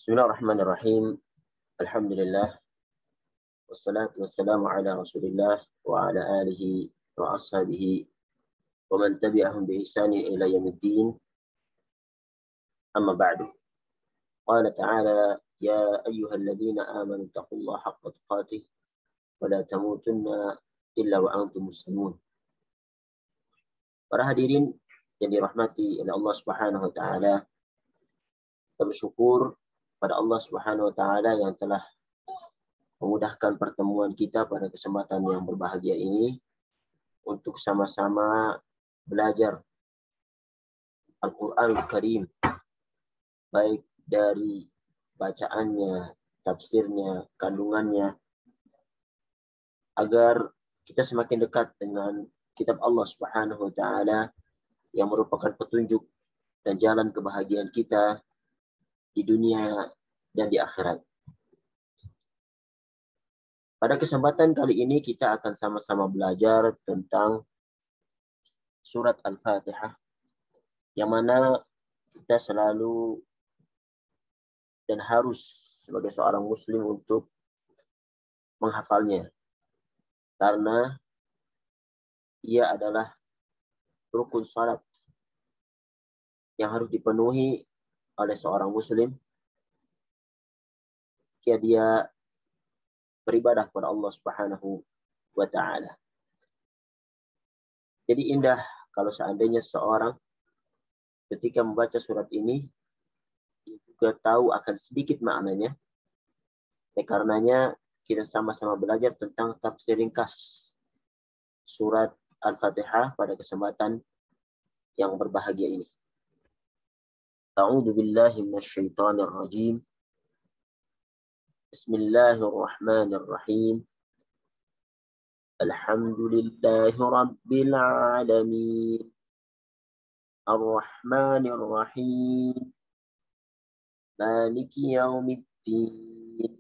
Bismillahirrahmanirrahim. Alhamdulillah. Wassalatu wassalamu ala rasulillah wa ala alihi wa ashabihi wa man tabi'ahum bi ihsani ila yaumiddin. Amma ba'du. Qala ta'ala ya ayyuhalladzina amanu taqullaha haqqa tuqatih wa la tamutunna illa wa antum muslimun. Para hadirin yang dirahmati oleh Allah Subhanahu wa taala, kita bersyukur pada Allah Subhanahu wa taala yang telah memudahkan pertemuan kita pada kesempatan yang berbahagia ini untuk sama-sama belajar Al-Quranul Karim, baik dari bacaannya, tafsirnya, kandungannya, agar kita semakin dekat dengan kitab Allah Subhanahu wa taala yang merupakan petunjuk dan jalan kebahagiaan kita di dunia dan di akhirat. Pada kesempatan kali ini kita akan sama-sama belajar tentang surat Al-Fatihah, yang mana kita selalu dan harus sebagai seorang muslim untuk menghafalnya, karena ia adalah rukun salat yang harus dipenuhi oleh seorang muslim jika dia beribadah kepada Allah Subhanahu wa taala. Jadi indah kalau seandainya seorang ketika membaca surat ini juga tahu akan sedikit maknanya. Karenanya kita sama-sama belajar tentang tafsir ringkas surat Al-Fatihah pada kesempatan yang berbahagia ini. A'udzu billahi minasyaitonir rajim. Bismillahirrahmanirrahim. Alhamdulillahi rabbil alamin. Ar-Rahmanir Rahim. Maliki yaumiddin.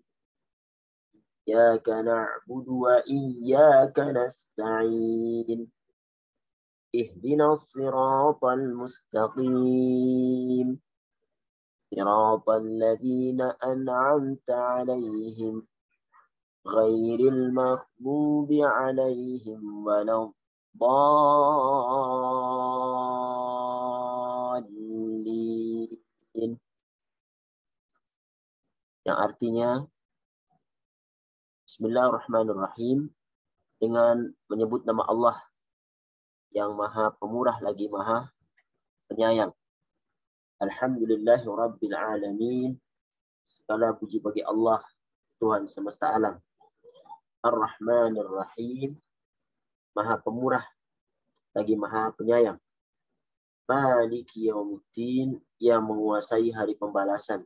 Iyyaka na'budu wa iyyaka nasta'in. Ihdinas siratal mustaqim. Siratal ladzina an'amta 'alaihim ghairil maghdubi 'alaihim waladdallin. Yang artinya Bismillahirrahmanirrahim, dengan menyebut nama Allah yang maha pemurah lagi maha penyayang. Alhamdulillahi rabbil alamin. Segala puji bagi Allah, Tuhan semesta alam. Ar-Rahmanir Rahim, maha pemurah lagi maha penyayang. Maliki yaumiddin, yang menguasai hari pembalasan.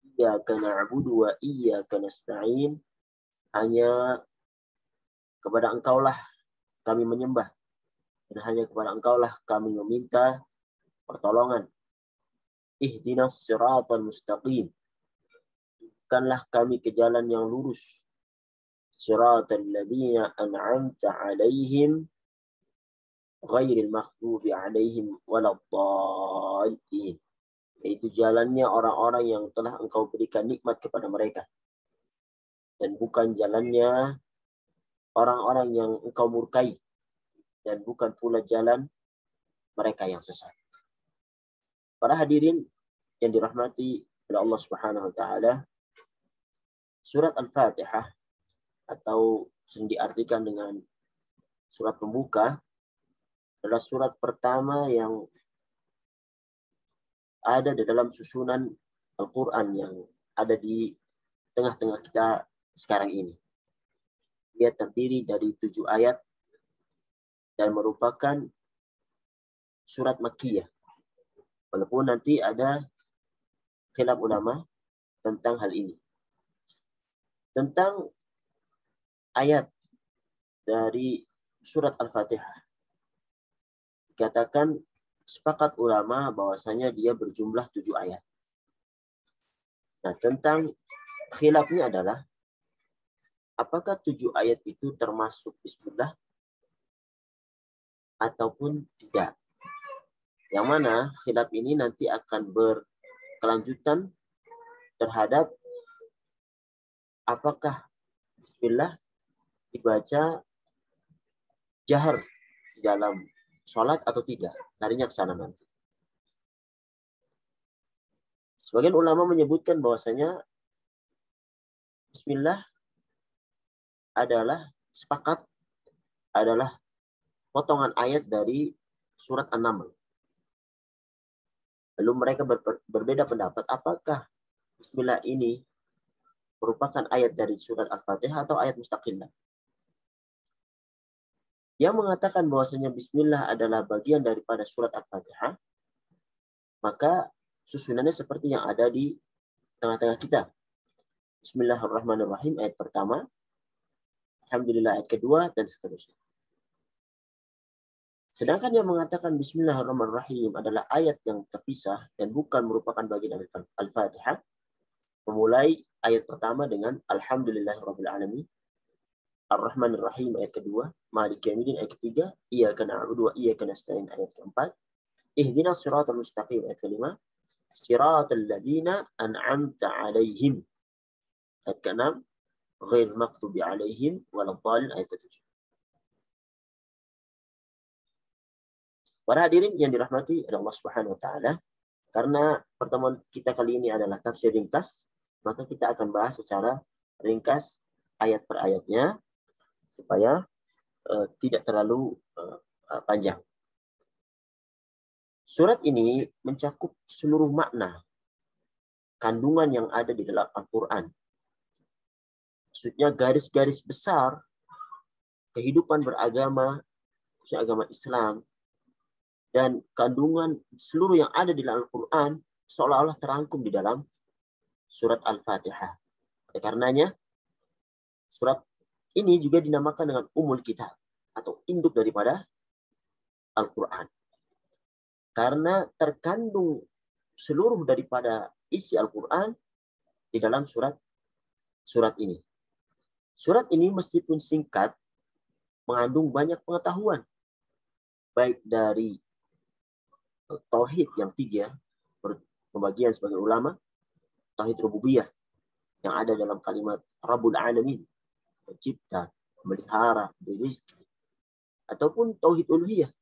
Iyyaka na'budu wa iyyaka nasta'in, hanya kepada Engkaulah kami menyembah dan hanya kepada Engkaulah kami meminta pertolongan. Ihdinas siratal mustaqim, bukanlah kami ke jalan yang lurus. Siratal ladzina an'amta 'alaihim ghairil maghdubi 'alaihim waladdallin, yaitu jalannya orang-orang yang telah Engkau berikan nikmat kepada mereka, dan bukan jalannya orang-orang yang Engkau murkai, dan bukan pula jalan mereka yang sesat. Para hadirin yang dirahmati oleh Allah Subhanahu wa taala, surat Al-Fatihah atau sering diartikan dengan surat pembuka adalah surat pertama yang ada di dalam susunan Al-Quran yang ada di tengah-tengah kita sekarang ini. Dia terdiri dari 7 ayat dan merupakan surat Makkiyah. Walaupun nanti ada khilaf ulama tentang hal ini. Tentang ayat dari surat Al-Fatihah, dikatakan sepakat ulama bahwasanya dia berjumlah 7 ayat. Nah, tentang khilafnya adalah apakah 7 ayat itu termasuk bismillah ataupun tidak. Yang mana khilaf ini nanti akan berkelanjutan terhadap apakah bismillah dibaca jahar di dalam sholat atau tidak. Larinya ke sana nanti. Sebagian ulama menyebutkan bahwasanya bismillah adalah sepakat adalah potongan ayat dari surat An-Naml. Lalu mereka berbeda pendapat apakah bismillah ini merupakan ayat dari surat Al-Fatihah atau ayat mustaqillah. Yang mengatakan bahwasanya bismillah adalah bagian daripada surat Al-Fatihah, maka susunannya seperti yang ada di tengah-tengah kita. Bismillahirrahmanirrahim ayat pertama, alhamdulillah ayat kedua, dan seterusnya. Sedangkan yang mengatakan Bismillahirrahmanirrahim adalah ayat yang terpisah dan bukan merupakan bagian dari Al-Fatihah, memulai ayat pertama dengan Alhamdulillahirrahmanirrahim, Ar-Rahmanirrahim ayat kedua, Maliki Yaumiddin ayat ketiga, Iyyaka na'budu wa iyyaka nasta'in ayat keempat, Ihdinas siratal mustaqim ayat kelima, Siratal ladzina an'amta 'alaihim ayat keenam, Ghairil maghdubi 'alaihim waladdallin ayat ketujuh. Para hadirin yang dirahmati oleh Allah Subhanahu wa taala, karena pertemuan kita kali ini adalah tafsir ringkas, maka kita akan bahas secara ringkas ayat per ayatnya supaya tidak terlalu panjang. Surat ini mencakup seluruh makna kandungan yang ada di dalam Al-Qur'an. Maksudnya garis-garis besar kehidupan beragama, khususnya agama Islam, dan kandungan seluruh yang ada di dalam Al-Quran seolah-olah terangkum di dalam surat Al-Fatihah. Oleh karenanya, surat ini juga dinamakan dengan Ummul Kitab atau induk daripada Al-Quran. Karena terkandung seluruh daripada isi Al-Quran di dalam surat ini. Surat ini meskipun singkat, mengandung banyak pengetahuan. Baik dari tauhid yang tiga, pembagian sebagai ulama, tauhid rububiyah yang ada dalam kalimat Rabbul Alamin, pencipta, memelihara, berizki, ataupun tauhid uluhiyah,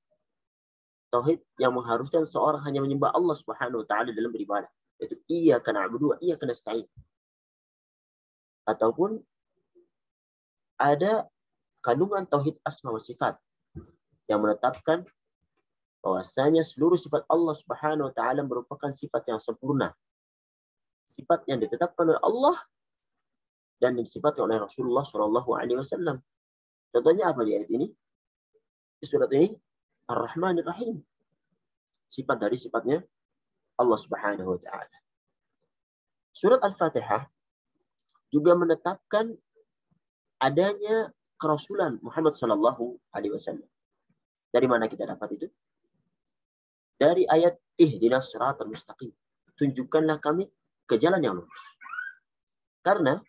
tauhid yang mengharuskan seorang hanya menyembah Allah Subhanahu wa taala dalam beribadah, yaitu iyyaka na'budu wa iyyaka nasta'in. Ataupun ada kandungan tauhid asma wa sifat yang menetapkan bahwasanya seluruh sifat Allah Subhanahu wa taala merupakan sifat yang sempurna. Sifat yang ditetapkan oleh Allah dan disifatkan oleh Rasulullah Shallallahu alaihi wasallam. Contohnya apa di ayat ini? Di surat ini Ar-Rahmanir-Rahim. Sifat dari sifatnya Allah Subhanahu wa taala. Surat Al-Fatihah juga menetapkan adanya kerasulan Muhammad Shallallahu alaihi wasallam. Dari mana kita dapat itu? Dari ayat Ihdinas siratal mustaqim. Tunjukkanlah kami ke jalan yang lurus. Karena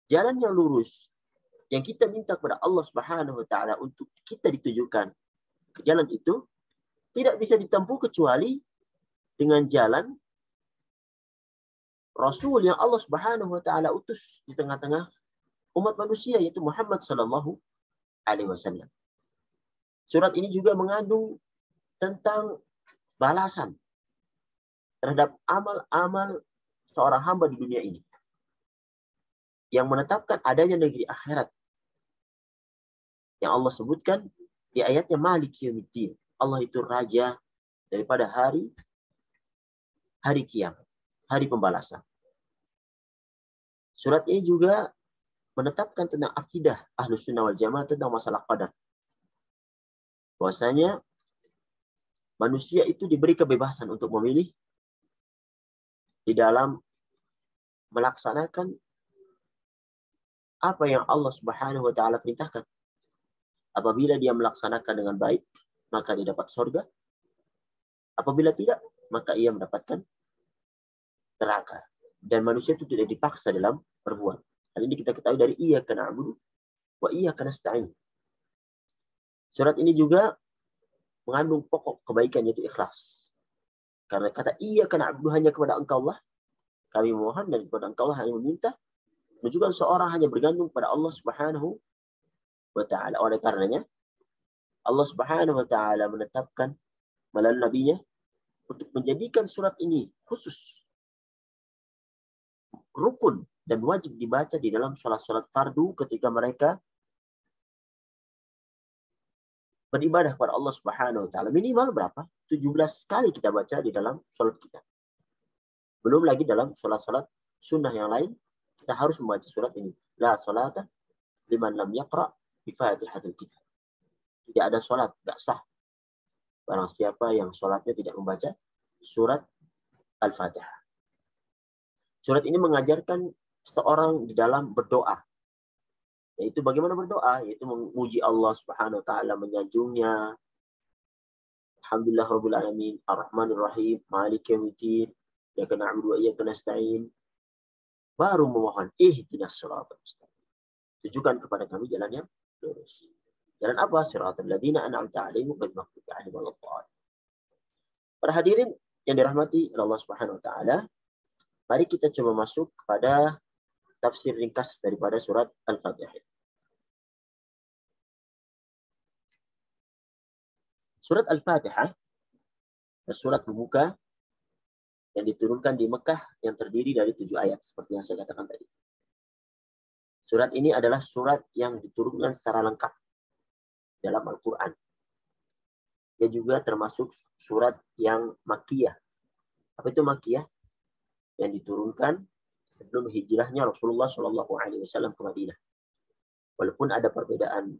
jalan yang lurus yang kita minta kepada Allah Subhanahu wa taala untuk kita ditunjukkan ke jalan itu tidak bisa ditempuh kecuali dengan jalan Rasul yang Allah Subhanahu wa taala utus di tengah-tengah umat manusia, yaitu Muhammad sallallahu alaihi wasallam. Surat ini juga mengandung tentang balasan terhadap amal-amal seorang hamba di dunia ini yang menetapkan adanya negeri akhirat yang Allah sebutkan di ayatnya Maliki Yaumiddin. Allah itu raja daripada hari kiamat, hari pembalasan. Surat ini juga menetapkan tentang akidah Ahlus Sunnah wal Jamaah tentang masalah qadar. Bahwasanya manusia itu diberi kebebasan untuk memilih di dalam melaksanakan apa yang Allah Subhanahu wa taala perintahkan. Apabila dia melaksanakan dengan baik, maka dia dapat surga. Apabila tidak, maka ia mendapatkan neraka. Dan manusia itu tidak dipaksa dalam berbuat. Hal ini kita ketahui dari iyyaka na'budu wa iyyaka nasta'in. Surat ini juga mengandung pokok kebaikan, yaitu ikhlas. Karena kata iyyaka na'budu hanya kepada Engkau Allah, Kami mohon dan kepada Engkau hanya meminta. Dan juga seorang hanya bergantung pada Allah Subhanahu wa Ta'ala. Oleh karenanya, Allah Subhanahu wa Ta'ala menetapkan melalui nabinya untuk menjadikan surat ini khusus rukun dan wajib dibaca di dalam sholat-sholat fardu ketika mereka beribadah kepada Allah Subhanahu wa Ta'ala. Minimal berapa? 17 kali kita baca di dalam sholat kita. Belum lagi dalam sholat-sholat sunnah yang lain, kita harus membaca surat ini. La sholata liman lam yaqra bi Fatihatil Kitab. Tidak ada sholat, tidak sah. Barang siapa yang sholatnya tidak membaca surat Al-Fatihah. Surat ini mengajarkan seorang di dalam berdoa. Yaitu bagaimana berdoa? Yaitu memuji Allah Subhanahu wa Ta'ala, menyanjungnya. Alhamdulillah Rabbil Alamin, Ar-Rahmanir Rahim, Maliki Yaumiddin, Iyyaka na'budu wa iyyaka nasta'in. Baru memohon ihdinas shiratal mustaqim. Tujukan kepada kami jalan yang lurus. Jalan apa? Shiratal ladzina an'amta 'alaihim ghairil maghdubi 'alaihim waladdallin. Para hadirin yang dirahmati Allah Subhanahu wa Ta'ala, mari kita coba masuk kepada tafsir ringkas daripada surat Al-Fatihah. Surat Al-Fatihah, surat pembuka yang diturunkan di Mekah yang terdiri dari 7 ayat seperti yang saya katakan tadi. Surat ini adalah surat yang diturunkan secara lengkap dalam Al-Quran. Dia juga termasuk surat yang Makkiyah. Apa itu Makkiyah? Yang diturunkan sebelum hijrahnya Rasulullah SAW ke Madinah. Walaupun ada perbedaan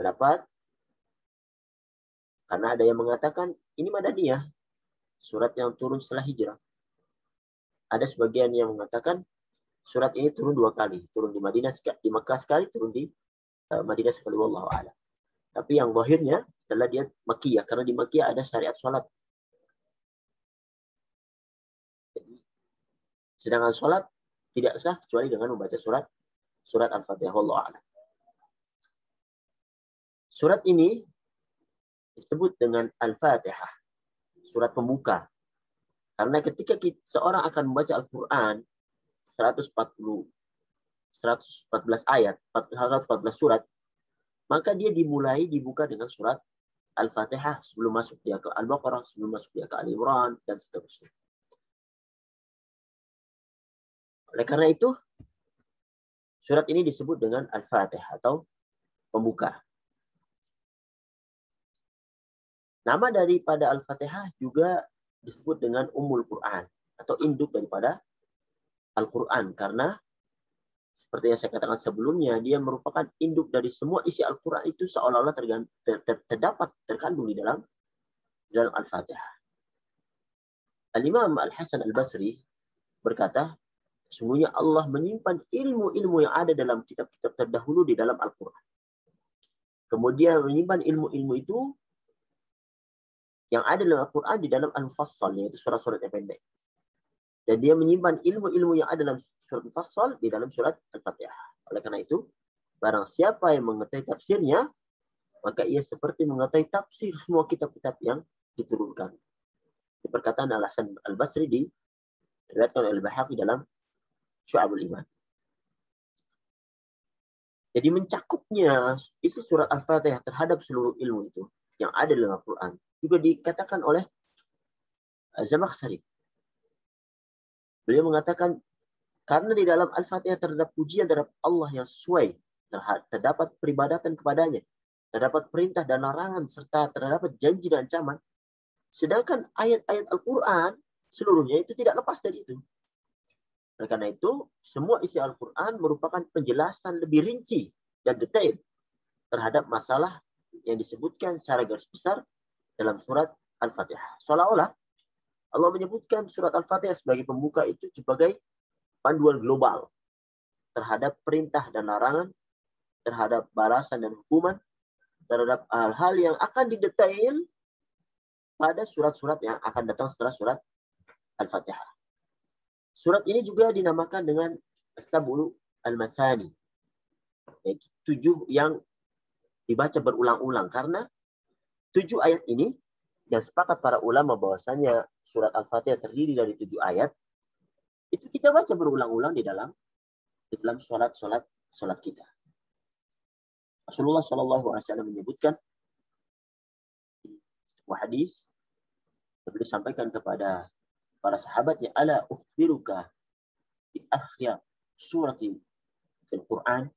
pendapat, karena ada yang mengatakan ini Madaniyah, surat yang turun setelah hijrah. Ada sebagian yang mengatakan surat ini turun 2 kali, turun di Madinah, di Makkah sekali, turun di Madinah sekali, wallahu a'lam. Tapi yang zahirnya adalah dia Makkiyah, karena di Makkiyah ada syariat salat. Sedangkan salat tidak sah kecuali dengan membaca surat Al-Fatihah, wallahu a'lam. Surat ini disebut dengan Al-Fatihah, surat pembuka. Karena ketika seorang akan membaca Al-Quran 114 ayat, 114 surat, maka dia dibuka dengan surat Al-Fatihah sebelum masuk dia ke Al-Baqarah, sebelum masuk dia ke Al-Imran, dan seterusnya. Oleh karena itu, surat ini disebut dengan Al-Fatihah atau pembuka. Nama daripada Al-Fatihah juga disebut dengan Ummul Quran atau induk daripada Al-Quran, karena seperti yang saya katakan sebelumnya, dia merupakan induk dari semua isi Al-Quran itu seolah-olah terkandung di dalam Al-Fatihah. Al-Imam Al-Hasan Al-Basri berkata, sesungguhnya Allah menyimpan ilmu-ilmu yang ada dalam kitab-kitab terdahulu di dalam Al-Quran. Kemudian menyimpan ilmu-ilmu itu yang ada dalam Al-Quran di dalam Al-Mufassal, yaitu surat-surat yang pendek. Dan dia menyimpan ilmu-ilmu yang ada dalam surat Al-Mufassal di dalam surat Al-Fatihah. Oleh karena itu, barang siapa yang mengetahui tafsirnya, maka ia seperti mengetahui tafsir semua kitab-kitab yang diturunkan. Ini perkataan Al-Hasan Al-Basri diriwayatkan oleh Al-Baihaqi dalam Syu'abul Iman. Jadi mencakupnya isi surat Al-Fatihah terhadap seluruh ilmu itu yang ada dalam Al-Quran juga dikatakan oleh Zamakhsyari. Beliau mengatakan, karena di dalam Al-Fatihah terdapat pujian terhadap Allah yang sesuai, terdapat peribadatan kepadanya, terdapat perintah dan larangan, serta terdapat janji dan ancaman. Sedangkan ayat-ayat Al-Quran seluruhnya itu tidak lepas dari itu. Oleh karena itu, semua isi Al-Quran merupakan penjelasan lebih rinci dan detail terhadap masalah yang disebutkan secara garis besar dalam surat Al-Fatihah. Seolah-olah Allah menyebutkan surat Al-Fatihah sebagai pembuka itu sebagai panduan global terhadap perintah dan larangan, terhadap balasan dan hukuman, terhadap hal-hal yang akan didetail pada surat-surat yang akan datang setelah surat Al-Fatihah. Surat ini juga dinamakan dengan As-Sab'ul Al-Mathani, yaitu 7 yang dibaca berulang-ulang, karena 7 ayat ini yang sepakat para ulama bahwasanya surat Al-Fatihah terdiri dari 7 ayat, Itu kita baca berulang-ulang di dalam sholat kita. Rasulullah SAW menyebutkan sebuah hadis, beliau sampaikan kepada para sahabatnya, ala ukhbiruka bi akhyar suratin fil Quran,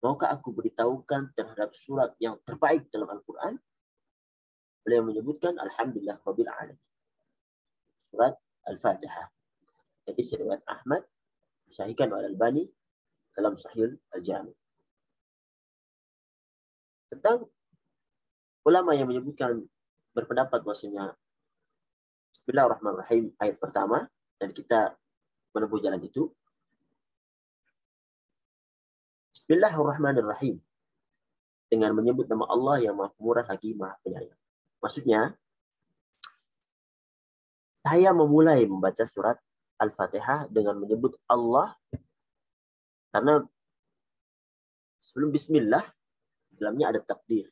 maukah aku beritahukan terhadap surat yang terbaik dalam Al-Quran? Beliau menyebutkan alhamdulillah rabbil alamin, surat Al-Fatihah. Jadi riwayat Ahmad disahihkan oleh Al-Albani dalam Sahih Al-Jami. Tentang ulama yang menyebutkan, berpendapat bahwasanya Bismillahirrahmanirrahim ayat pertama, dan kita menempuh jalan itu. Bismillahirrahmanirrahim, dengan menyebut nama Allah yang Maha Pemurah lagi Maha Penyayang. Maksudnya, saya memulai membaca surat Al-Fatihah dengan menyebut Allah, karena sebelum Bismillah, dalamnya ada takdir.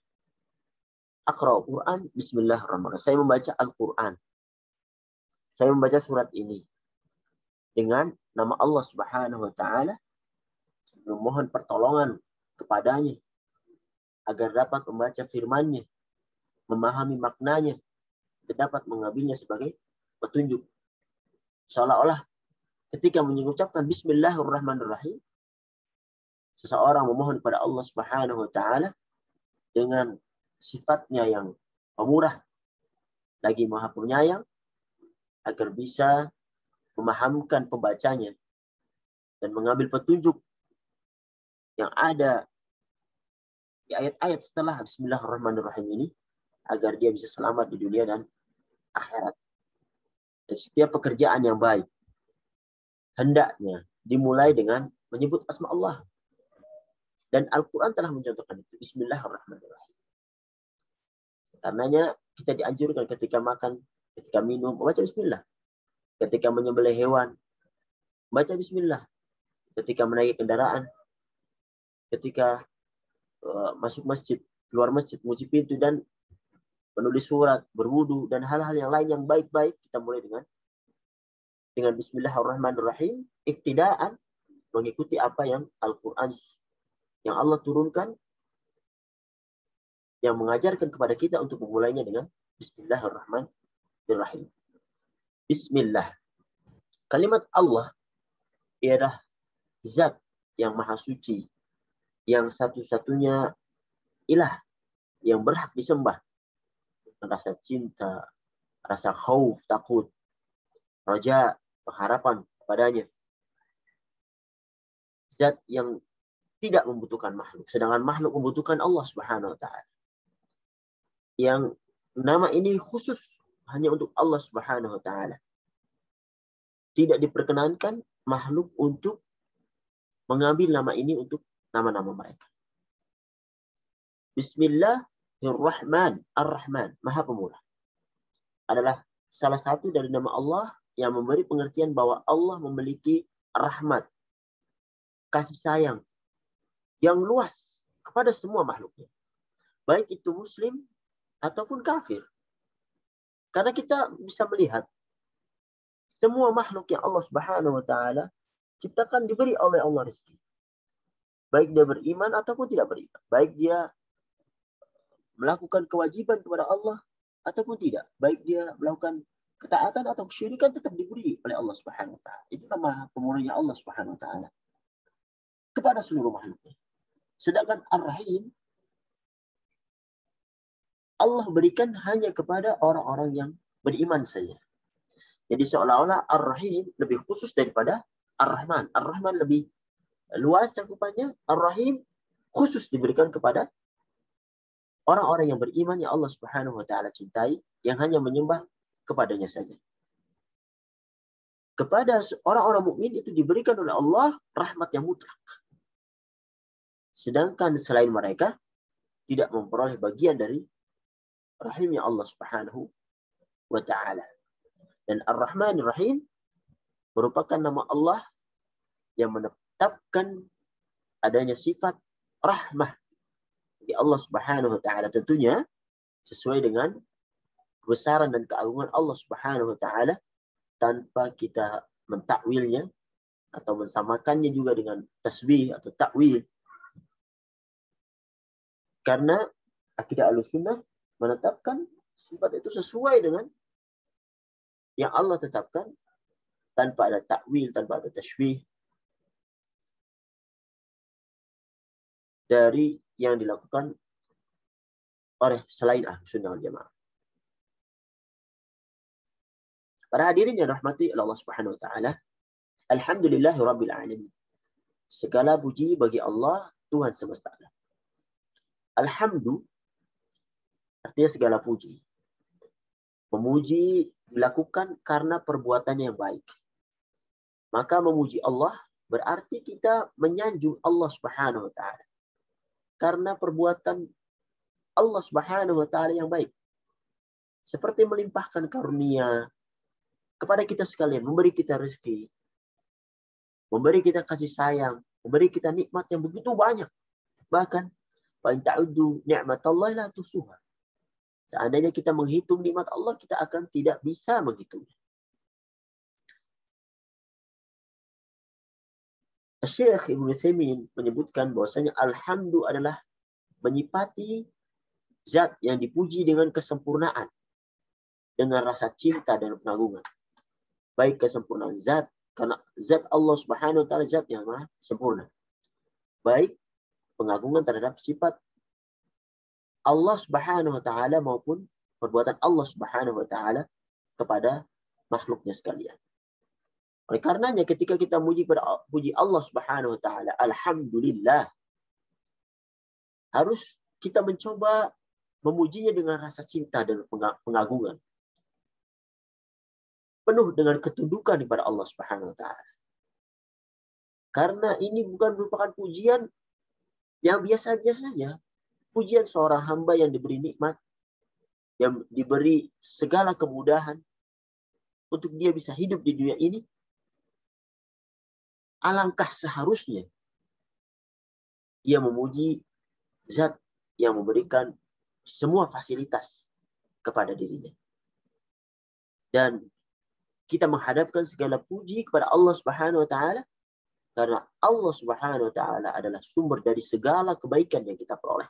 Aqra'ul Quran, Bismillahirrahmanirrahim. Saya membaca Al-Quran. Saya membaca surat ini dengan nama Allah Subhanahu wa Ta'ala, memohon pertolongan kepadanya agar dapat membaca firman-Nya, memahami maknanya, dan dapat mengambilnya sebagai petunjuk. Seolah-olah ketika mengucapkan Bismillahirrahmanirrahim, seseorang memohon kepada Allah Subhanahu wa Ta'ala dengan sifatnya yang pemurah lagi Maha Penyayang, agar bisa memahamkan pembacanya dan mengambil petunjuk yang ada di ayat-ayat setelah Bismillahirrahmanirrahim ini, agar dia bisa selamat di dunia dan akhirat. Dan setiap pekerjaan yang baik hendaknya dimulai dengan menyebut asma Allah. Dan Al-Quran telah mencontohkan itu. Bismillahirrahmanirrahim. Karenanya kita dianjurkan ketika makan, ketika minum, membaca Bismillah. Ketika menyembelih hewan, baca Bismillah. Ketika menaiki kendaraan, ketika masuk masjid, keluar masjid, mengunci pintu, dan menulis surat, berwudu, dan hal-hal yang lain yang baik-baik, kita mulai dengan Bismillahirrahmanirrahim, iktidaan, mengikuti apa yang Al-Quran yang Allah turunkan, yang mengajarkan kepada kita untuk memulainya dengan Bismillahirrahmanirrahim. Bismillah. Kalimat Allah ialah zat yang maha suci, yang satu-satunya ilah yang berhak disembah. Rasa cinta, rasa khauf, takut, raja, pengharapan kepadanya. Zat yang tidak membutuhkan makhluk, sedangkan makhluk membutuhkan Allah Subhanahu wa Ta'ala. Yang nama ini khusus hanya untuk Allah Subhanahu wa Ta'ala. Tidak diperkenankan makhluk untuk mengambil nama ini untuk nama-nama mereka. Bismillahirrahman ar-Rahman, Maha Pemurah, adalah salah satu dari nama Allah yang memberi pengertian bahwa Allah memiliki rahmat, kasih sayang yang luas kepada semua makhluknya, baik itu muslim ataupun kafir. Karena kita bisa melihat semua makhluk yang Allah Subhanahu wa Ta'ala ciptakan diberi oleh Allah rezeki. Baik dia beriman ataupun tidak beriman. Baik dia melakukan kewajiban kepada Allah ataupun tidak. Baik dia melakukan ketaatan atau kesyirikan, tetap diberi oleh Allah Subhanahu wa Ta'ala. Itulah Maha Pemurahnya Allah Subhanahu wa Ta'ala kepada seluruh makhluknya. Sedangkan Ar-Rahim, Allah berikan hanya kepada orang-orang yang beriman saja. Jadi seolah-olah Ar-Rahim lebih khusus daripada Ar-Rahman. Ar-Rahman lebih luas cakupannya. Ar-Rahim khusus diberikan kepada orang-orang yang beriman yang Allah Subhanahu wa Ta'ala cintai, yang hanya menyembah kepadanya saja. Kepada orang-orang mukmin itu diberikan oleh Allah rahmat yang mutlak. Sedangkan selain mereka tidak memperoleh bagian dari rahimnya Allah Subhanahu wa Ta'ala. Dan Ar-Rahman Ar-Rahim merupakan nama Allah yang menetapkan adanya sifat rahmah di Allah Subhanahu wa Ta'ala, tentunya sesuai dengan kebesaran dan keagungan Allah Subhanahu wa Ta'ala, tanpa kita mentakwilnya atau mensamakannya juga dengan tasbih atau takwil. Karena akidah Ahlussunnah menetapkan sifat itu sesuai dengan yang Allah tetapkan, tanpa ada takwil, tanpa ada tashbih dari yang dilakukan oleh selain Ahlussunnah wal Jamaah. Para hadirin yang rahmati Allah Subhanahu wa taala, alhamdulillahirabbil alamin. Segala puji bagi Allah, Tuhan semesta alam. Alhamdu artinya segala puji. Memuji dilakukan karena perbuatannya yang baik. Maka memuji Allah berarti kita menyanjung Allah Subhanahu wa taala. Karena perbuatan Allah Subhanahu wa taala yang baik. Seperti melimpahkan karunia kepada kita sekalian, memberi kita rezeki, memberi kita kasih sayang, memberi kita nikmat yang begitu banyak. Bahkan, fa in ta'uddu ni'matallahi la tuhsuha. Seandainya kita menghitung nikmat Allah, kita akan tidak bisa menghitungnya. Syekh Ibnu Utsaimin menyebutkan bahwasanya alhamdu adalah menyifati zat yang dipuji dengan kesempurnaan, dengan rasa cinta dan pengagungan. Baik kesempurnaan zat, karena zat Allah Subhanahu wa taala zat yang maha sempurna. Baik pengagungan terhadap sifat Allah Subhanahu wa taala maupun perbuatan Allah Subhanahu wa taala kepada makhluknya sekalian. Oleh karenanya ketika kita puji Allah Subhanahu wa taala, alhamdulillah, harus kita mencoba memujinya dengan rasa cinta dan pengagungan. Penuh dengan ketundukan kepada Allah Subhanahu wa taala. Karena ini bukan merupakan pujian yang biasa-biasa saja. Pujian seorang hamba yang diberi nikmat, yang diberi segala kemudahan untuk dia bisa hidup di dunia ini. Alangkah seharusnya ia memuji zat yang memberikan semua fasilitas kepada dirinya. Dan kita menghadapkan segala puji kepada Allah Subhanahu wa taala karena Allah Subhanahu wa taala adalah sumber dari segala kebaikan yang kita peroleh.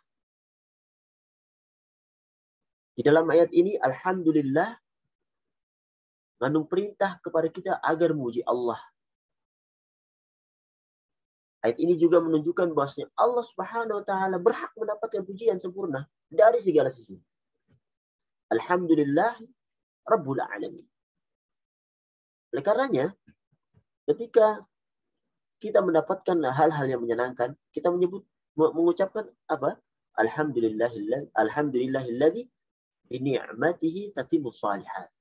Di dalam ayat ini alhamdulillah mengandung perintah kepada kita agar memuji Allah. Ayat ini juga menunjukkan bahwasanya Allah Subhanahu wa taala berhak mendapatkan pujian sempurna dari segala sisi. Alhamdulillah Rabbul Alamin. Oleh karenanya, ketika kita mendapatkan hal-hal yang menyenangkan, kita mengucapkan apa? Alhamdulillahilladzi bi ni'matihi tatimmus shalihat.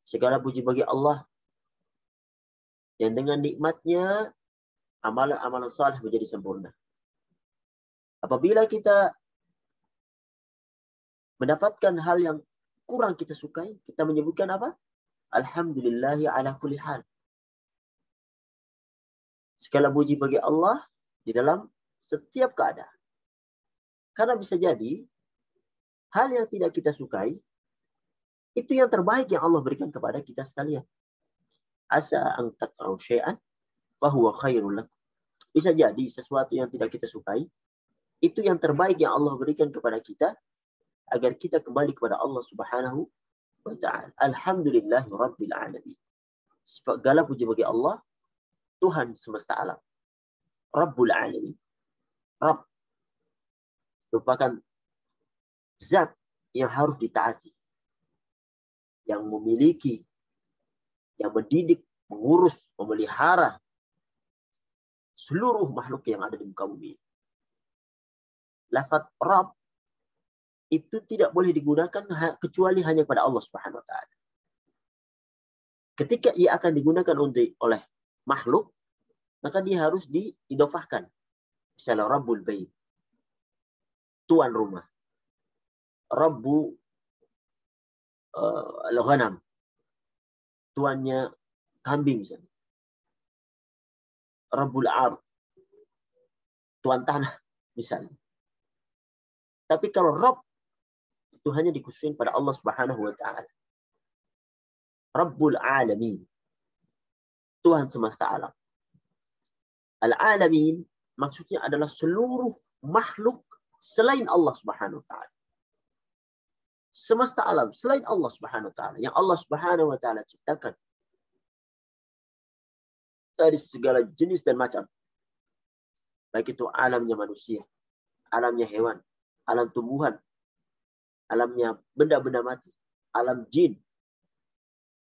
Segala puji bagi Allah yang dengan nikmatnya amalan-amalan saleh menjadi sempurna. Apabila kita mendapatkan hal yang kurang kita sukai, kita menyebutkan apa? Alhamdulillahi ala kulli hal. Segala puji bagi Allah di dalam setiap keadaan. Karena bisa jadi hal yang tidak kita sukai itu yang terbaik yang Allah berikan kepada kita sekalian. Asa an takrahu syai'an fa huwa khairul lakum. Bisa jadi sesuatu yang tidak kita sukai itu yang terbaik yang Allah berikan kepada kita agar kita kembali kepada Allah Subhanahu wa ta'ala. Alhamdulillahi Rabbil Alamin. Segala puji bagi Allah, Tuhan semesta alam. Rabbul Alamin. Rabb merupakan zat yang harus ditaati. Yang memiliki, yang mendidik, mengurus, memelihara seluruh makhluk yang ada di muka bumi. Lafaz Rabb itu tidak boleh digunakan kecuali hanya kepada Allah Subhanahu wa taala. Ketika ia akan digunakan oleh makhluk, maka dia harus diidofahkan. Misalnya Rabbul Bait, tuan rumah. Rabbu al-ghanam, tuannya kambing misalnya. Rabbul Ard, tuan tanah misalnya. Tapi kalau Rabb itu hanya dikhususkan pada Allah Subhanahu wa taala. Rabbul Alamin. Tuhan semesta alam. Al-alamin maksudnya adalah seluruh makhluk selain Allah Subhanahu wa taala. Semesta alam selain Allah Subhanahu wa taala yang Allah Subhanahu wa taala ciptakan dari segala jenis dan macam. Baik itu alamnya manusia, alamnya hewan, alam tumbuhan, alamnya benda-benda mati, alam jin,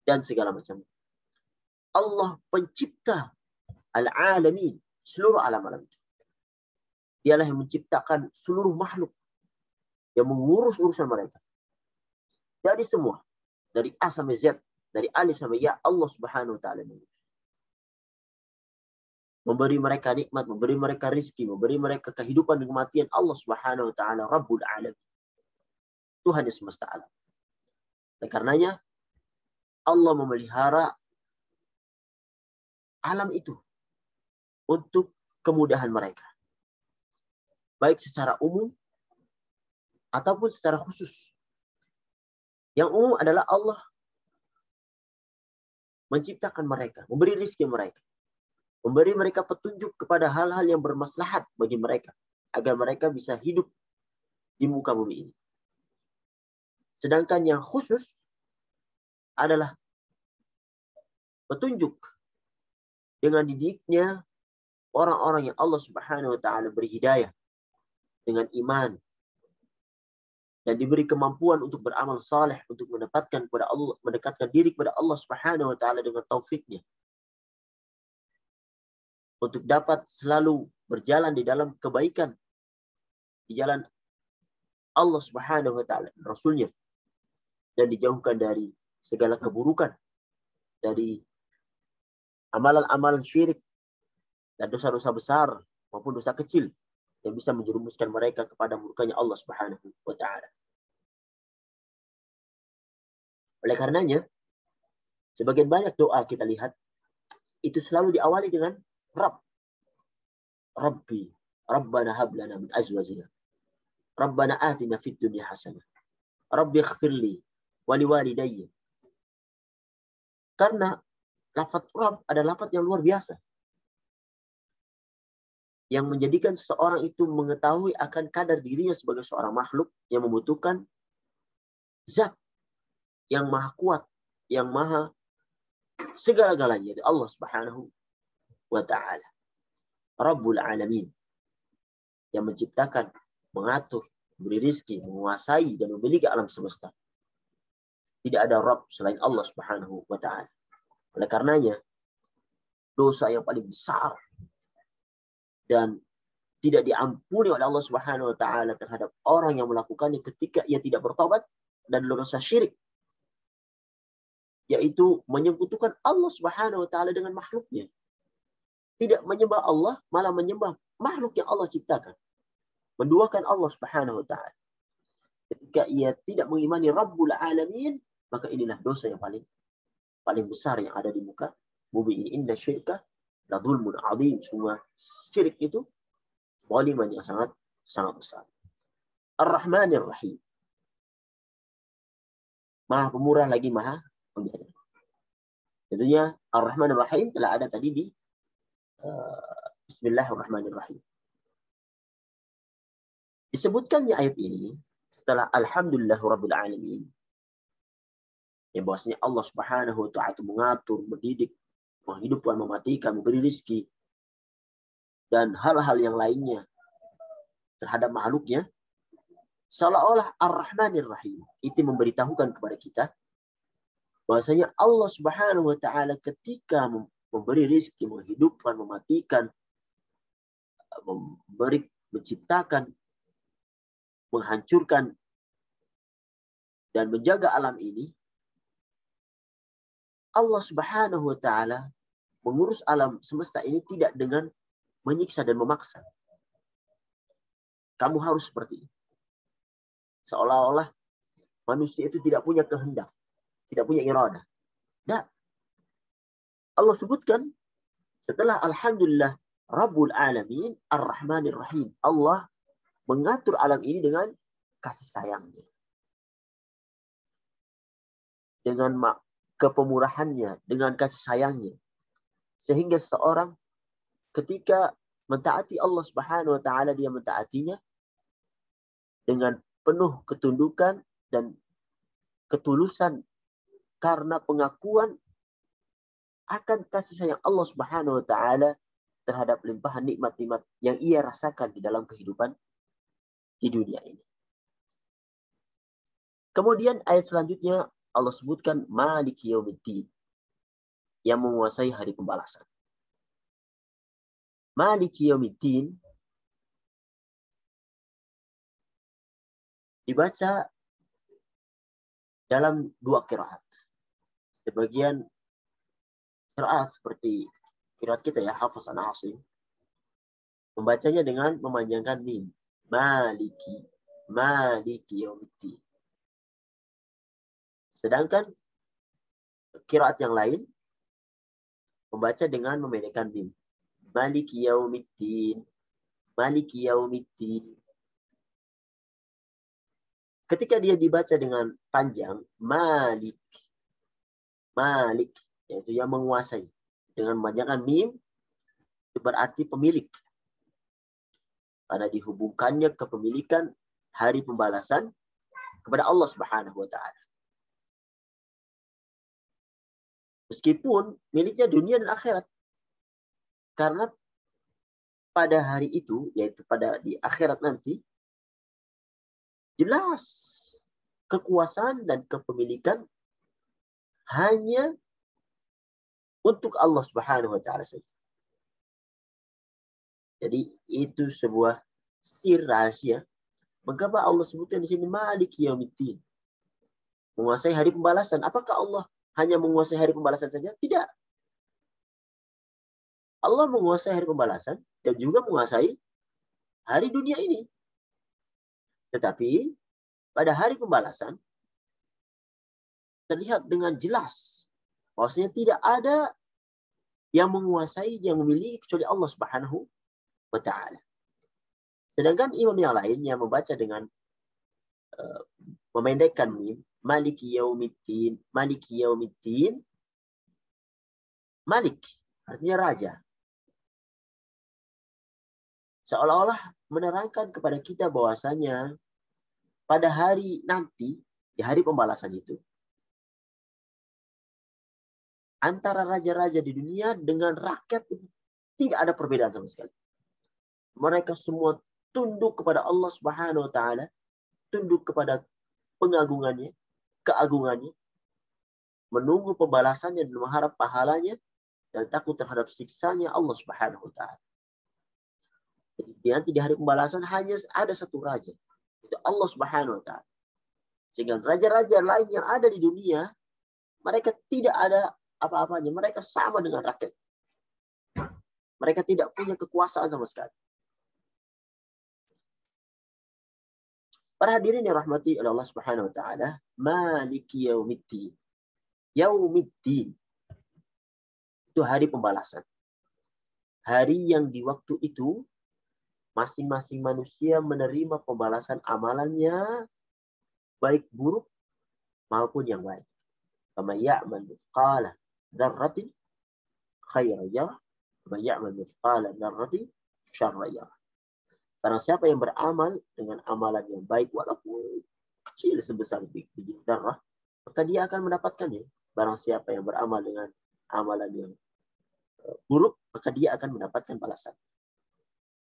dan segala macam. Allah pencipta al-alamin, seluruh alam-alam itu. Dialah yang menciptakan seluruh makhluk yang mengurus urusan mereka. Dari semua, dari A sampai Z, dari alif sampai ya, Allah Subhanahu wa taala mengurus. Memberi mereka nikmat, memberi mereka rizki, memberi mereka kehidupan dan kematian. Allah Subhanahu wa taala Rabbul Alamin. Tuhan yang semesta alam. Dan karenanya Allah memelihara alam itu untuk kemudahan mereka. Baik secara umum ataupun secara khusus. Yang umum adalah Allah menciptakan mereka, memberi rizki mereka. Memberi mereka petunjuk kepada hal-hal yang bermaslahat bagi mereka. Agar mereka bisa hidup di muka bumi ini. Sedangkan yang khusus adalah petunjuk dengan didiknya orang-orang yang Allah Subhanahu wa taala beri hidayah dengan iman dan diberi kemampuan untuk beramal saleh, untuk mendapatkan kepada Allah, mendekatkan diri kepada Allah Subhanahu wa taala dengan taufiknya. Untuk dapat selalu berjalan di dalam kebaikan, di jalan Allah Subhanahu wa taala dan Rasulnya, dan dijauhkan dari segala keburukan, dari amalan-amalan syirik dan dosa-dosa besar maupun dosa kecil yang bisa menjerumuskan mereka kepada murkanya Allah Subhanahu wa taala. Oleh karenanya, sebagian banyak doa kita lihat itu selalu diawali dengan Rabb. Rabbi, Rabbana hab lana min azwajina. Rabbana atina fid dunya hasanah. Rabbi ighfirli wa liwalidayya. Karena lafaz Rabb adalah lafaz yang luar biasa. Yang menjadikan seseorang itu mengetahui akan kadar dirinya sebagai seorang makhluk yang membutuhkan zat yang maha kuat, yang maha segala-galanya, itu Allah Subhanahu wa taala. Rabbul Alamin. Yang menciptakan, mengatur, memberi rizki, menguasai dan memiliki alam semesta. Tidak ada Rabb selain Allah Subhanahu wa taala. Oleh karenanya, dosa yang paling besar dan tidak diampuni oleh Allah Subhanahu wa taala terhadap orang yang melakukannya ketika ia tidak bertobat dan dosa syirik, yaitu menyekutukan Allah Subhanahu wa taala dengan makhluknya. Tidak menyembah Allah, malah menyembah makhluk yang Allah ciptakan. Menduakan Allah Subhanahu wa taala. Ketika ia tidak mengimani Rabbul Alamin, maka inilah dosa yang paling besar yang ada di muka bumi ini. Inna syirka la dzulmun adzim. Semua syirik itu zaliman yang sangat besar. Ar-Rahmanir Rahim. Maha pemurah lagi maha pengajar. Tentunya Ar-Rahmanir Rahim telah ada tadi di Bismillahirrahmanirrahim. Disebutkannya ayat ini setelah Alhamdulillahirabbil alamin. Yang bahwasanya Allah Subhanahu wa taala mengatur, mendidik, menghidupkan, mematikan, memberi rizki dan hal-hal yang lainnya terhadap makhluknya, seolah-olah Ar-Rahmanir Rahim itu memberitahukan kepada kita bahwasanya Allah Subhanahu wa taala ketika memberi rizki, menghidupkan, mematikan, memberi, menciptakan, menghancurkan dan menjaga alam ini, Allah Subhanahu wa taala mengurus alam semesta ini tidak dengan menyiksa dan memaksa. Kamu harus seperti ini. Seolah-olah manusia itu tidak punya kehendak, tidak punya iradah. Tidak. Allah sebutkan setelah Alhamdulillah Rabbul Alamin Ar-Rahmanir Rahim. Allah mengatur alam ini dengan kasih sayangnya. Dengan kepemurahannya, dengan kasih sayangnya. Sehingga seorang ketika mentaati Allah Subhanahu wa taala, dia mentaatinya dengan penuh ketundukan dan ketulusan karena pengakuan akan kasih sayang Allah Subhanahu wa taala terhadap limpahan nikmat-nikmat yang ia rasakan di dalam kehidupan di dunia ini. Kemudian ayat selanjutnya Allah sebutkan Maliki Yaumiddin, yang menguasai hari pembalasan. Maliki Yaumiddin dibaca dalam dua qiraat. Sebagian qiraat seperti qiraat kita ya, Hafs an Asim, membacanya dengan memanjangkan mim. Maliki, Maliki Yaumiddin. Sedangkan qiraat yang lain membaca dengan memendekkan mim. Maliki Yaumiddin, Maliki Yaumiddin. Ketika dia dibaca dengan panjang, Malik, Malik, yaitu yang menguasai. Dengan memanjangkan mim, itu berarti pemilik. Karena dihubungkannya kepemilikan hari pembalasan kepada Allah Subhanahu wa taala. Meskipun miliknya dunia dan akhirat. Karena pada hari itu, yaitu pada di akhirat nanti, jelas kekuasaan dan kepemilikan hanya untuk Allah Subhanahu wa taala saja. Jadi itu sebuah sir rahasia. Mengapa Allah sebutkan di sini Maliki Yaumiddin, menguasai hari pembalasan? Apakah Allah hanya menguasai hari pembalasan saja? Tidak. Allah menguasai hari pembalasan dan juga menguasai hari dunia ini. Tetapi pada hari pembalasan terlihat dengan jelas bahwasanya tidak ada yang menguasai, yang memiliki kecuali Allah Subhanahu wa taala. Sedangkan imam yang lain yang membaca dengan memendekkan mim, Maliki Yaumiddin, Maliki Yaumiddin. Malik artinya raja. Seolah-olah menerangkan kepada kita bahwasanya pada hari nanti, di hari pembalasan itu, antara raja-raja di dunia dengan rakyat itu tidak ada perbedaan sama sekali. Mereka semua tunduk kepada Allah Subhanahu wa taala, tunduk kepada pengagungannya, keagungannya, menunggu pembalasannya dan mengharap pahalanya dan takut terhadap siksanya Allah Subhanahu wa taala. Jadi nanti di hari pembalasan hanya ada satu raja, itu Allah Subhanahu wa taala. Sehingga raja-raja lain yang ada di dunia, mereka tidak ada apa-apanya, mereka sama dengan rakyat. Mereka tidak punya kekuasaan sama sekali. Para hadirin yang rahmati oleh Allah Subhanahu wa taala, Maliki Yaumiddin. Yaumiddin itu hari pembalasan. Hari yang di waktu itu masing-masing manusia menerima pembalasan amalannya, baik buruk maupun yang baik. Faman ya'mal mithqala dzarratin khairan yarah, wa man ya'mal mithqala dzarratin syarran yarah. Karena siapa yang beramal dengan amalan yang baik walaupun kecil sebesar biji darah, maka dia akan mendapatkannya. Barang siapa yang beramal dengan amalan yang buruk, maka dia akan mendapatkan balasan.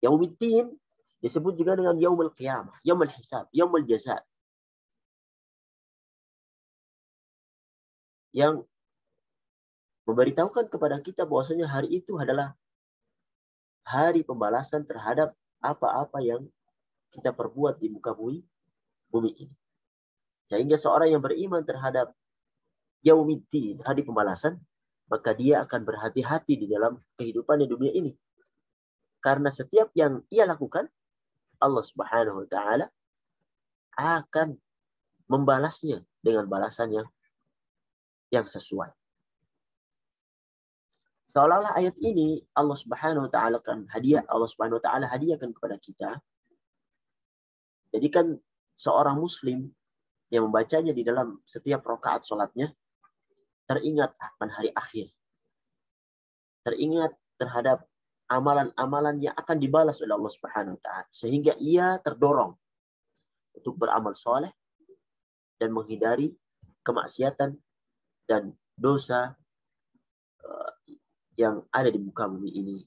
Yaumiddin disebut juga dengan Yaumul Qiyamah, Yaumul Hisab, Yaumul Jaza. Yang memberitahukan kepada kita bahwasanya hari itu adalah hari pembalasan terhadap apa-apa yang kita perbuat di muka bumi ini. Sehingga seorang yang beriman terhadap Yaumiddin, hari pembalasan, maka dia akan berhati-hati di dalam kehidupan di dunia ini. Karena setiap yang ia lakukan, Allah Subhanahu wa taala akan membalasnya dengan balasan yang sesuai. Seolah-olah ayat ini Allah Subhanahu wa taala hadiahkan kepada kita. Jadikan seorang muslim yang membacanya di dalam setiap rakaat salatnya teringat akan hari akhir. teringat terhadap amalan-amalan yang akan dibalas oleh Allah Subhanahu wa taala, sehingga ia terdorong untuk beramal soleh dan menghindari kemaksiatan dan dosa yang ada di muka bumi ini.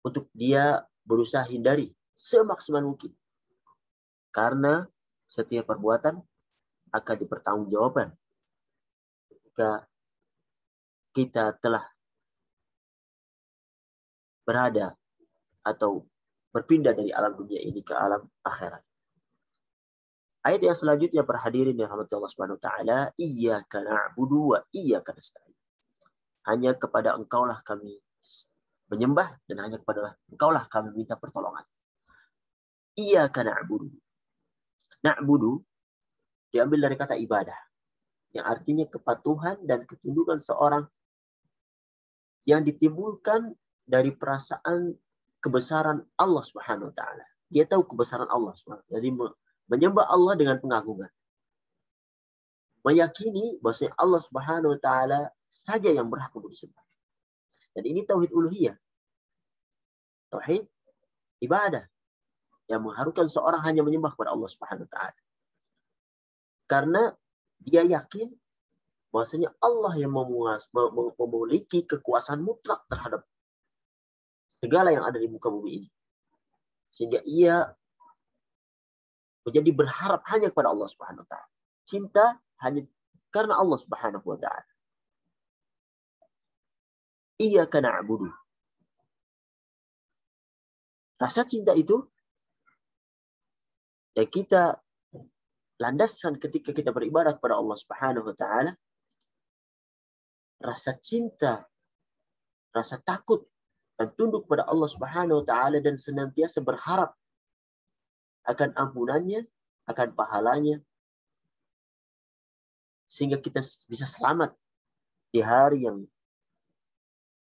Untuk dia berusaha hindari semaksimal mungkin. Karena setiap perbuatan akan dipertanggungjawabkan ketika kita telah berada atau berpindah dari alam dunia ini ke alam akhirat. Ayat yang selanjutnya, para hadirin yang rahmati Allah Subhanahu wa taala, iyyaka na'budu wa iyyaka nasta'in. Hanya kepada Engkaulah kami menyembah dan hanya kepada Engkaulah kami minta pertolongan. Iyyaka na'budu. Na'budu diambil dari kata ibadah, yang artinya kepatuhan dan ketundukan seorang yang ditimbulkan dari perasaan kebesaran Allah Subhanahu wa taala. Dia tahu kebesaran Allah Subhanahu wa taala. Jadi menyembah Allah dengan pengagungan. Meyakini bahwasanya Allah Subhanahu wa taala saja yang berhak untuk disembah. Dan ini tauhid uluhiyah. Tauhid ibadah yang mengharuskan seorang hanya menyembah kepada Allah Subhanahu wa taala. Karena dia yakin bahwasanya Allah yang memiliki kekuasaan mutlak terhadap segala yang ada di muka bumi ini. Sehingga ia menjadi berharap hanya kepada Allah Subhanahu wa taala. Cinta hanya karena Allah Subhanahu wa taala. Iyyaka na'budu. Rasa cinta itu yang kita landaskan ketika kita beribadah kepada Allah Subhanahu wa taala. Rasa cinta, rasa takut dan tunduk kepada Allah Subhanahu wa taala dan senantiasa berharap akan ampunannya, akan pahalanya, sehingga kita bisa selamat di hari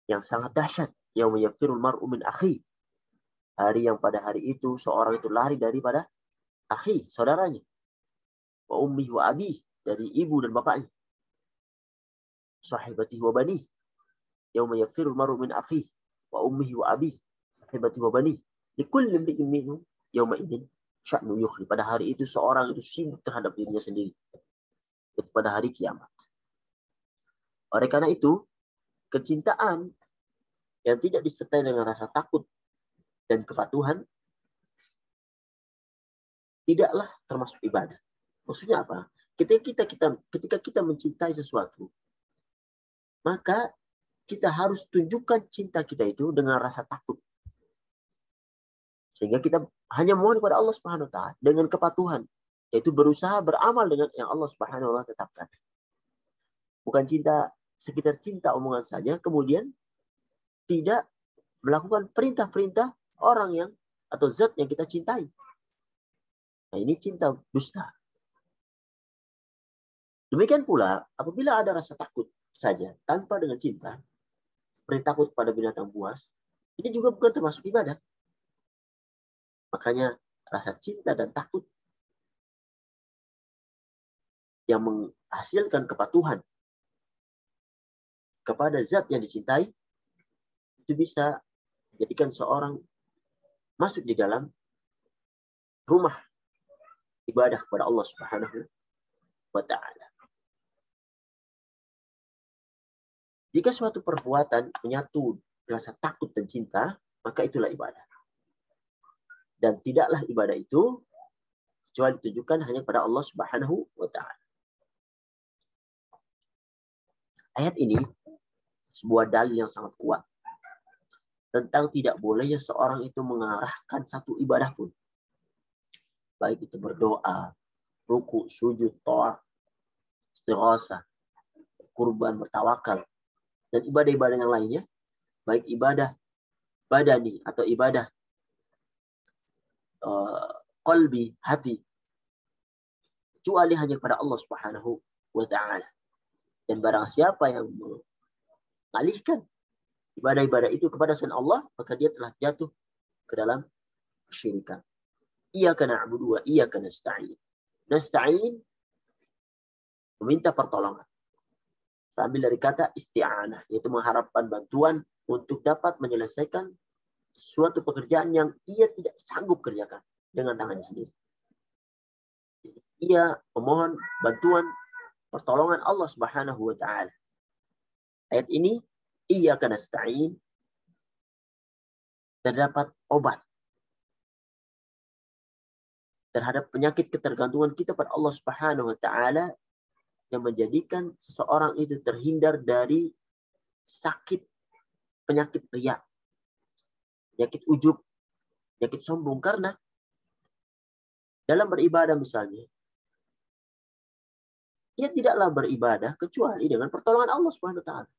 yang sangat dahsyat, yauma yafirul mar'u min akhi. Hari yang pada hari itu seorang itu lari daripada akhi, saudaranya. Wa ummihi wa abi, dari ibu dan bapaknya. Sahibatihi wa bani. Yauma yafirul mar'u min akhi wa ummihi wa abi, sahibatihi wa bani. Likulli imri'in minhum yauma idzin sya'nu yukhli. Pada hari itu seorang itu sibuk terhadap dirinya sendiri. Itu pada hari kiamat. Oleh karena itu, kecintaan yang tidak disertai dengan rasa takut dan kepatuhan tidaklah termasuk ibadah. Maksudnya apa? Ketika kita mencintai sesuatu, maka kita harus tunjukkan cinta kita itu dengan rasa takut. Sehingga kita hanya mohon kepada Allah Subhanahu wa taala dengan kepatuhan, yaitu berusaha beramal dengan yang Allah Subhanahu wa taala tetapkan. Bukan cinta sekedar cinta omongan saja, kemudian tidak melakukan perintah-perintah orang yang atau zat yang kita cintai. Nah, ini cinta dusta. Demikian pula apabila ada rasa takut saja tanpa dengan cinta, seperti takut pada binatang buas, ini juga bukan termasuk ibadah. Makanya rasa cinta dan takut yang menghasilkan kepatuhan kepada zat yang dicintai, itu bisa menjadikan seorang masuk di dalam rumah ibadah kepada Allah Subhanahu wa taala. Jika suatu perbuatan menyatu rasa takut dan cinta, maka itulah ibadah. Dan tidaklah ibadah itu kecuali ditujukan hanya kepada Allah Subhanahu wa taala. Ayat ini sebuah dalil yang sangat kuat tentang tidak bolehnya seorang itu mengarahkan satu ibadah pun. Baik itu berdoa, ruku, sujud, tawaf, istighosah, kurban, bertawakal, dan ibadah-ibadah yang lainnya, baik ibadah badani atau ibadah qalbi, hati, kecuali hanya kepada Allah Subhanahu wa taala. Dan barang siapa yang mengalihkan ibadah-ibadah itu kepada selain Allah, maka dia telah jatuh ke dalam kesyirikan. Iyyaka na'budu wa iyyaka nasta'in. Nasta'in meminta pertolongan. terambil dari kata isti'anah, yaitu mengharapkan bantuan untuk dapat menyelesaikan suatu pekerjaan yang ia tidak sanggup kerjakan dengan tangannya sendiri. Ia memohon bantuan pertolongan Allah Subhanahu wa taala. Ayat ini iyyaka nasta'in, terdapat obat terhadap penyakit ketergantungan kita pada Allah Subhanahu wa taala yang menjadikan seseorang itu terhindar dari sakit penyakit riya, penyakit ujub, penyakit sombong. Karena dalam beribadah misalnya, ia tidaklah beribadah kecuali dengan pertolongan Allah Subhanahu wa taala.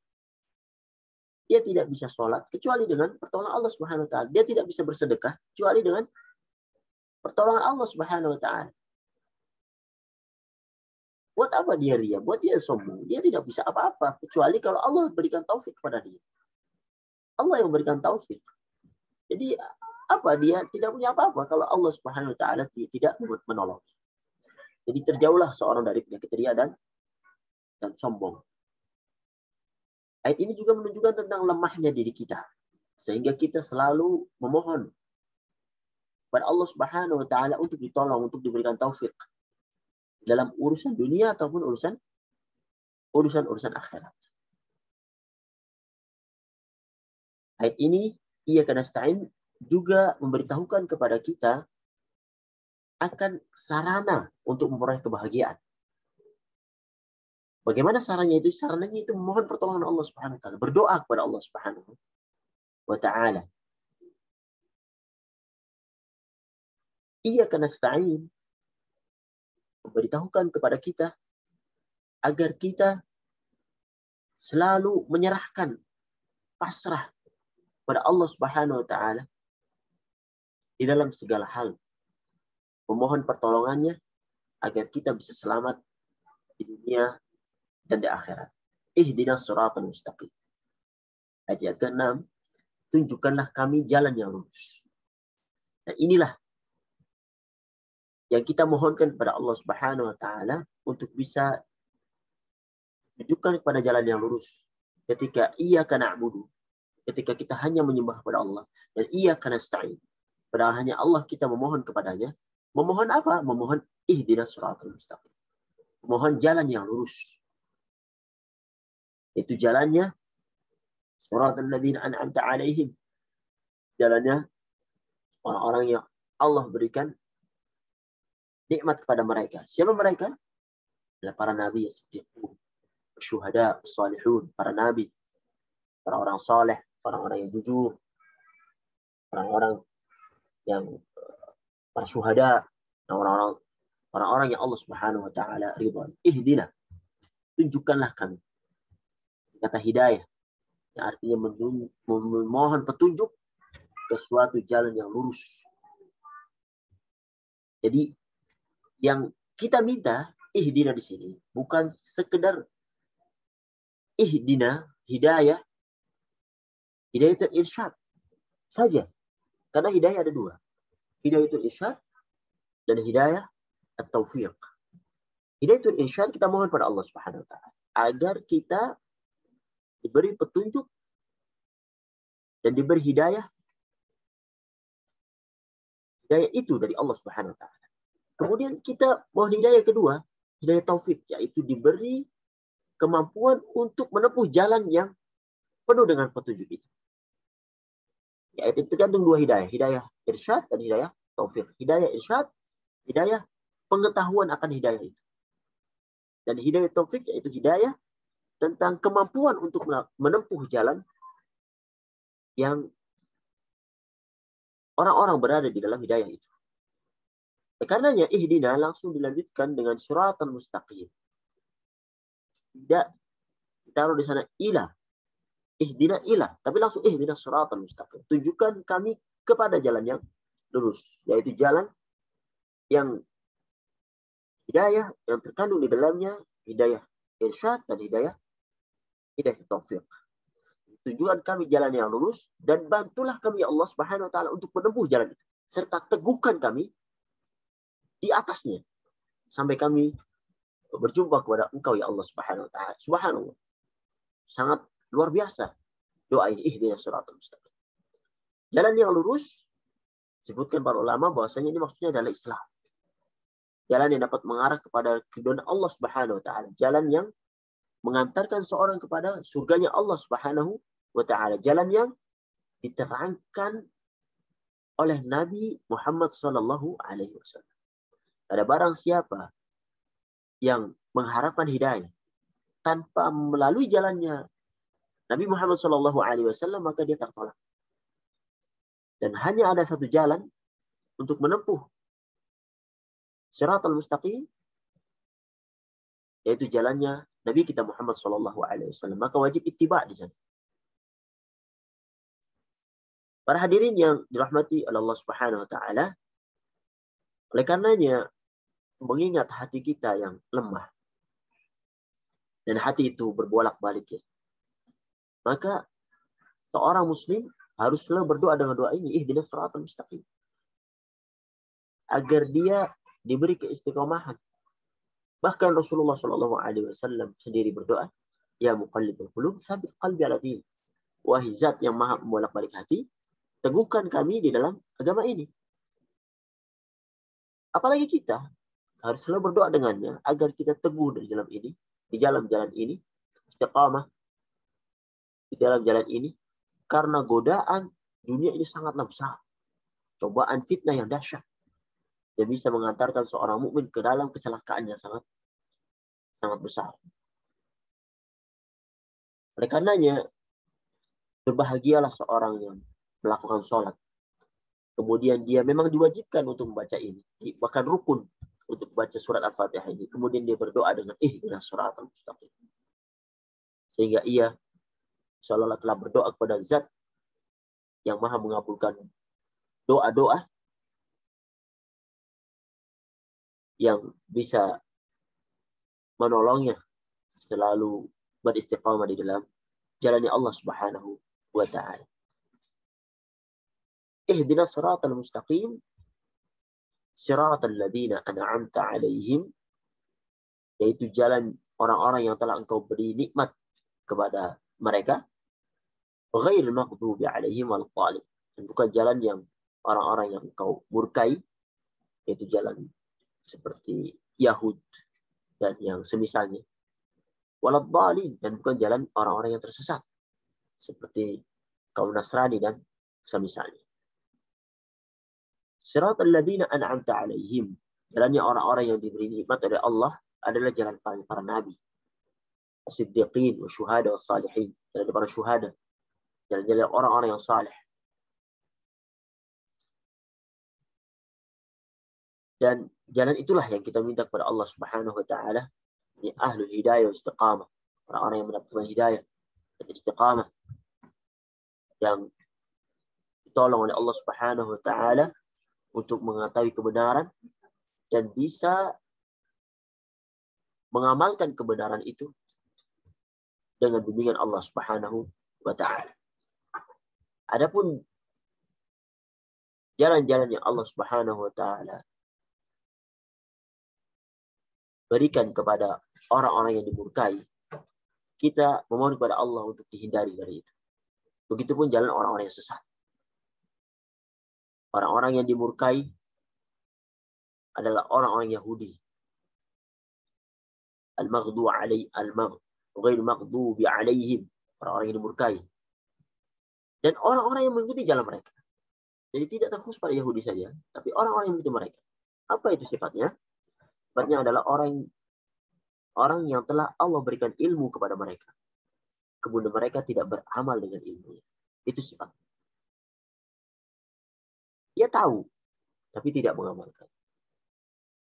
Dia tidak bisa sholat kecuali dengan pertolongan Allah Subhanahu wa taala. Dia tidak bisa bersedekah kecuali dengan pertolongan Allah Subhanahu wa taala. Buat apa dia ria? Buat dia sombong. Dia tidak bisa apa-apa kecuali kalau Allah berikan taufik kepada dia. Allah yang berikan taufik. Jadi apa, dia tidak punya apa-apa kalau Allah Subhanahu wa taala tidak menolong. Jadi terjauhlah seorang dari penyakit ria dan sombong. Ayat ini juga menunjukkan tentang lemahnya diri kita, sehingga kita selalu memohon kepada Allah Subhanahu wa taala untuk ditolong, untuk diberikan taufik dalam urusan dunia ataupun urusan akhirat. Ayat ini iyyaka nasta'in juga memberitahukan kepada kita akan sarana untuk memperoleh kebahagiaan. Bagaimana sarannya itu? Sarananya itu memohon pertolongan Allah Subhanahu wa taala, berdoa kepada Allah Subhanahu wa taala. Iyyaka nasta'in memberitahukan kepada kita agar kita selalu menyerahkan, pasrah kepada Allah Subhanahu wa taala di dalam segala hal. Memohon pertolongannya agar kita bisa selamat di dunia dan di akhirat. Ihdinas siratal mustaqim. Ayat ke-6, tunjukkanlah kami jalan yang lurus. Nah, inilah yang kita mohonkan kepada Allah Subhanahu wa taala untuk bisa tunjukkan kepada jalan yang lurus. Ketika iyyaka na'budu, ketika kita hanya menyembah kepada Allah, dan iyyaka nasta'in, padahal hanya Allah kita memohon kepadanya. Memohon apa? Memohon ihdinas siratal mustaqim. Memohon jalan yang lurus. Itu jalannya siratal ladzina an'amta 'alaihim. Jalannya orang-orang yang Allah berikan nikmat kepada mereka. Siapa mereka? Adalah para nabi, as-siddiqun, syuhada, salihun, para nabi, para orang saleh, orang-orang yang jujur, orang-orang yang para syuhada, orang-orang yang Allah Subhanahu wa taala ridha. Ihdina, tunjukkanlah kami. Kata hidayah yang artinya memohon petunjuk ke suatu jalan yang lurus. Jadi yang kita minta ihdina di sini bukan sekedar ihdina, hidayah itu irsyad saja. Karena hidayah ada dua. Hidayah itu irsyad dan hidayah at-taufiq. Hidayah itu irsyad, kita mohon pada Allah Subhanahu wa taala agar kita diberi petunjuk dan diberi hidayah. Hidayah itu dari Allah Subhanahu wa taala. Kemudian kita mohon hidayah kedua, hidayah taufik, yaitu diberi kemampuan untuk menempuh jalan yang penuh dengan petunjuk itu. Yaitu tergantung dua hidayah, hidayah irsyad dan hidayah taufik. Hidayah irsyad, hidayah pengetahuan akan hidayah itu. Dan hidayah taufik yaitu hidayah tentang kemampuan untuk menempuh jalan yang orang-orang berada di dalam hidayah itu. Karenanya ihdina langsung dilanjutkan dengan siratal mustaqim. Tidak ditaruh di sana ilah. Ihdina ilah, tapi langsung ihdina siratal mustaqim. Tunjukkan kami kepada jalan yang lurus, yaitu jalan yang hidayah yang terkandung di dalamnya hidayah irsyad dan hidayah taufik. Tunjukkan kami jalan yang lurus dan bantulah kami ya Allah Subhanahu wa taala untuk menempuh jalan itu, serta teguhkan kami di atasnya sampai kami berjumpa kepada Engkau ya Allah Subhanahu wa taala. Subhanallah. sangat luar biasa doa ini, ihdinas siratal mustaqim. Jalan yang lurus, sebutkan para ulama bahwasanya ini maksudnya adalah Islam. Jalan yang dapat mengarah kepada keridhaan Allah Subhanahu wa taala, jalan yang mengantarkan seorang kepada surganya Allah Subhanahu wa taala, jalan yang diterangkan oleh Nabi Muhammad sallallahu alaihi wasallam. Ada barang siapa yang mengharapkan hidayah tanpa melalui jalannya Nabi Muhammad SAW, maka dia tertolak. Dan hanya ada satu jalan untuk menempuh Shiratal Mustaqim, yaitu jalannya Nabi kita Muhammad SAW. Maka wajib ittiba di sana. Para hadirin yang dirahmati oleh Allah Subhanahu wa taala, oleh karenanya mengingat hati kita yang lemah dan hati itu berbolak-balik ya, maka seorang muslim harus selalu berdoa dengan doa ini, ihdinas siratal mustaqim, agar dia diberi keistiqomahan. Bahkan Rasulullah SAW sendiri berdoa, ya muqallibal qulub, tsabit qalbi ala din. Wahai zat yang maha membolak-balik hati, teguhkan kami di dalam agama ini. Apalagi kita harus selalu berdoa dengannya agar kita teguh di dalam ini, di dalam jalan ini, istiqamah di dalam jalan ini, karena godaan dunia ini sangatlah besar. Cobaan fitnah yang dahsyat yang bisa mengantarkan seorang mukmin ke dalam kecelakaan yang sangat besar. Oleh karenanya, berbahagialah seorang yang melakukan sholat. Kemudian dia memang diwajibkan untuk membaca ini, bahkan rukun untuk baca surat Al-Fatihah ini. Kemudian dia berdoa dengan ihdinas siratal mustaqim, sehingga ia seolah-olah telah berdoa kepada zat yang maha mengabulkan doa-doa, yang bisa menolongnya selalu beristiqamah di dalam jalannya Allah Subhanahu wa taala. Ihdinas siratal mustaqim, siratal ladzina an'amta 'alaihim, yaitu jalan orang-orang yang telah Engkau beri nikmat kepada mereka, ghairil maghdubi 'alaihim waladdallin, dan bukan jalan yang orang-orang yang Engkau murkai, yaitu jalan seperti Yahud dan yang semisalnya, waladdallin, dan bukan jalan orang-orang yang tersesat seperti kaum Nasrani dan semisalnya. Siratal ladzina an'amta 'alaihim, jalannya orang-orang yang diberi nikmat oleh Allah adalah jalan para nabi, as-siddiqin, wasyuhada, was-salihin, jalan para syuhada, jalan-jalan orang-orang yang saleh. Dan jalan itulah yang kita minta kepada Allah Subhanahu wa taala, ini ahlul hidayah wa istiqamah, orang-orang yang mendapatkan hidayah dan istiqamah, yang ditolong oleh Allah Subhanahu wa taala untuk mengetahui kebenaran dan bisa mengamalkan kebenaran itu dengan bimbingan Allah Subhanahu wa taala. Adapun jalan-jalan yang Allah Subhanahu wa taala berikan kepada orang-orang yang dimurkai, kita memohon kepada Allah untuk dihindari dari itu. Begitupun jalan orang-orang yang sesat. Orang-orang yang dimurkai adalah orang-orang Yahudi. Ghairil maghdubi 'alaihim, orang-orang yang dimurkai. Dan orang-orang yang mengikuti jalan mereka. Jadi tidak terkhusus pada Yahudi saja, tapi orang-orang yang mengikuti mereka. Apa itu sifatnya? Sifatnya adalah orang yang telah Allah berikan ilmu kepada mereka, kemudian mereka tidak beramal dengan ilmunya. Itu sifatnya. Dia tahu, tapi tidak mengamalkan.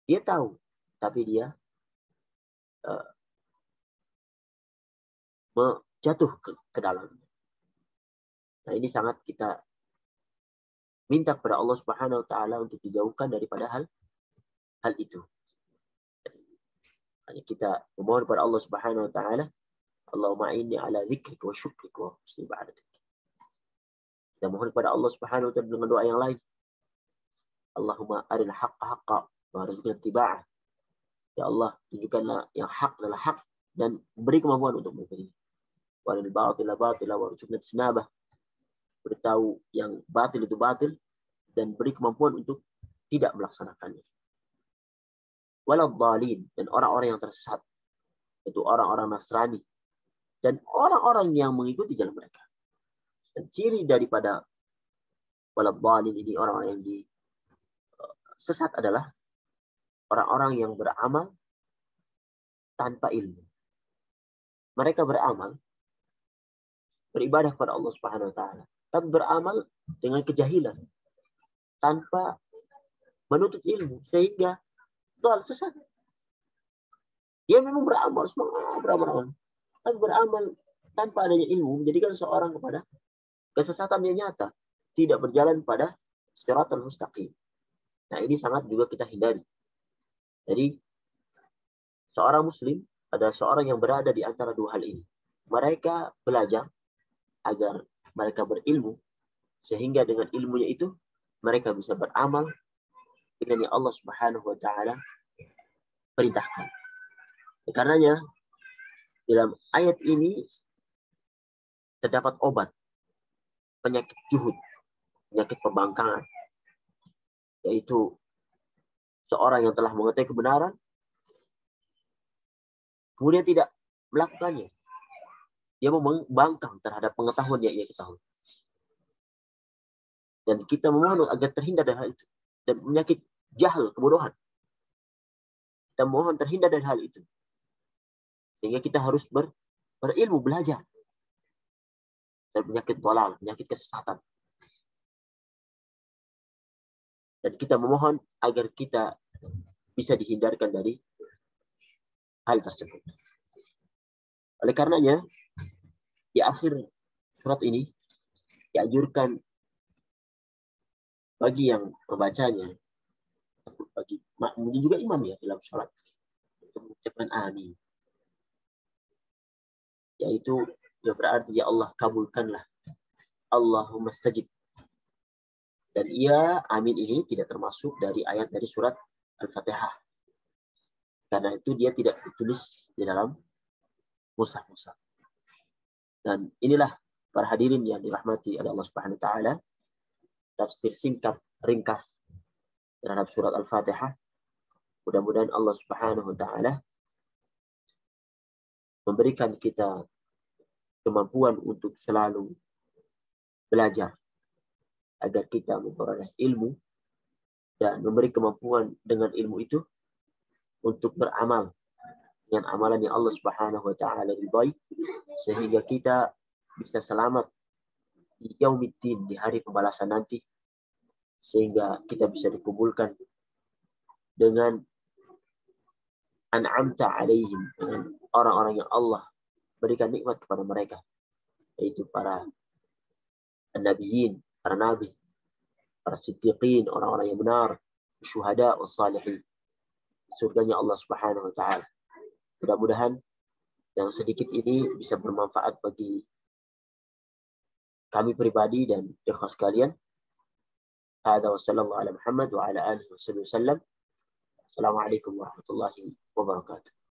Dia tahu, tapi dia jatuh ke dalamnya. Nah, ini sangat kita minta kepada Allah Subhanahu wa taala untuk dijauhkan daripada hal itu. Hanya kita memohon kepada Allah Subhanahu wa taala, Allahumma inni ala dzikrika wa syukrika wa husni ibadatik. Kita mohon kepada Allah Subhanahu wa taala dengan doa yang lain. Allahumma arina haqqa haqqa warzuqna ittiba'ah. Ya Allah, tunjukkanlah yang hak adalah hak dan beri kemampuan untuk mengikutinya. Walil batila batila warzuqna tinabah. Beritahu yang batil itu batil dan beri kemampuan untuk tidak melaksanakannya. Walad dhalin, dan orang-orang yang tersesat, itu orang-orang Nasrani dan orang-orang yang mengikuti jalan mereka. Dan ciri daripada walad dhalin ini, orang-orang yang sesat, adalah orang-orang yang beramal tanpa ilmu. Mereka beramal, beribadah kepada Allah Subhanahu wa taala, tapi beramal dengan kejahilan tanpa menuntut ilmu, sehingga sesat. Dia memang beramal, beramal, tapi beramal tanpa adanya ilmu, menjadikan seorang kepada kesesatan yang nyata, tidak berjalan pada siratal mustaqim. Nah, ini sangat juga kita hindari. Jadi seorang muslim adalah seorang yang berada di antara dua hal ini. Mereka belajar agar mereka berilmu, sehingga dengan ilmunya itu mereka bisa beramal dengan yang Allah Subhanahu wa taala perintahkan. Karenanya dalam ayat ini terdapat obat penyakit juhud, penyakit pembangkangan, yaitu seorang yang telah mengetahui kebenaran kemudian tidak melakukannya. Dia membangkang terhadap pengetahuan yang ia ketahui. Dan kita memohon agar terhindar dari hal itu. Dan penyakit jahil, kebodohan. Kita mohon terhindar dari hal itu. Sehingga kita harus berilmu, belajar. Dan penyakit dhalal, penyakit kesesatan. Dan kita memohon agar kita bisa dihindarkan dari hal tersebut. Oleh karenanya, di akhir surat ini dianjurkan bagi yang membacanya, bagi makmum juga imam ya dalam sholat, untuk mengucapkan amin. Yaitu ya berarti ya Allah kabulkanlah. Allahumma stajib. Dan amin ini tidak termasuk dari ayat dari surat Al-Fatihah. Karena itu dia tidak ditulis di dalam mushaf. Dan inilah para hadirin yang dirahmati oleh Allah Subhanahu wa taala, tafsir singkat ringkas terhadap surat Al-Fatihah. Mudah-mudahan Allah Subhanahu wa taala memberikan kita kemampuan untuk selalu belajar agar kita memperoleh ilmu dan memberi kemampuan dengan ilmu itu untuk beramal dengan amalan yang Allah Subhanahu wa taala ridhai, sehingga kita bisa selamat di yaumiddin, di hari pembalasan nanti, sehingga kita bisa dikumpulkan dengan an'amta alaihim, dengan orang-orang yang Allah berikan nikmat kepada mereka, yaitu para nabiyyin, para nabi, para siddiqin, orang-orang yang benar, syuhada, wassalihin, surganya Allah Subhanahu wa taala. Mudah-mudahan yang sedikit ini bisa bermanfaat bagi kami pribadi dan ikhwah sekalian. Hadza wa sallallahu ala Muhammad wa ala alihi wasallam. Assalamualaikum warahmatullahi wabarakatuh.